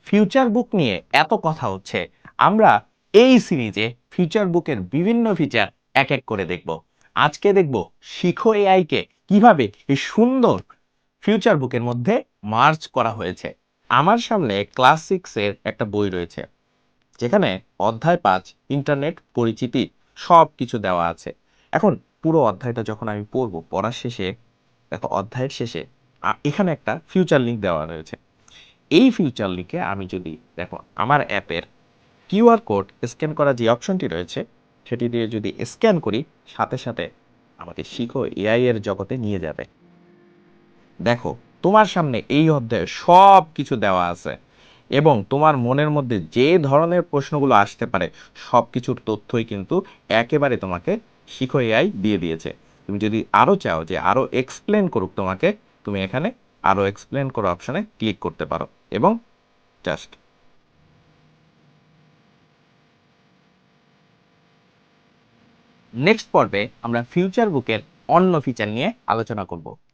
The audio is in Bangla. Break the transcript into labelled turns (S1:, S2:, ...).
S1: ফিউচার বুক নিয়ে এত কথা হচ্ছে, আমরা এই সিরিজে ফিউচার বুকের বিভিন্ন ফিচার এক এক করে দেখব। আজকে দেখব শিখো এআই কে কিভাবে এই সুন্দর ফিউচার বুকের মধ্যে মার্জ করা হয়েছে। আমার সামনে ক্লাস 6 এর একটা বই রয়েছে, যেখানে অধ্যায় 5 ইন্টারনেট পরিচিতি সব কিছু দেওয়া আছে। এখন পুরো অধ্যায়টা যখন আমি পড়বো, পড়ার শেষে দেখো অধ্যায়ের শেষে এখানে একটা ফিউচার লিংক দেওয়া রয়েছে। এই ফিউচার লিংকে আমি যদি দেখো আমার অ্যাপের কিউআর কোড স্ক্যান করা যে অপশনটি রয়েছে, সেটি দিয়ে যদি স্ক্যান করি, সাথে সাথে আমাকে শিখো এআই এর জগতে নিয়ে যাবে। দেখো তোমার সামনে এই অধ্যায়ে সব কিছু দেওয়া আছে এবং তোমার মনের মধ্যে যে ধরনের প্রশ্নগুলো আসতে পারে সব কিছুর তথ্যই কিন্তু একেবারে তোমাকে শিখো এআই দিয়ে দিয়েছে। তুমি যদি আরও চাও যে আরও এক্সপ্লেন করুক তোমাকে, তুমি এখানে আরও এক্সপ্লেন করো অপশনে ক্লিক করতে পারো এবং জাস্ট নেক্সট পর্বে আমরা ফিউচার বুকের অন্য ফিচার নিয়ে আলোচনা করব।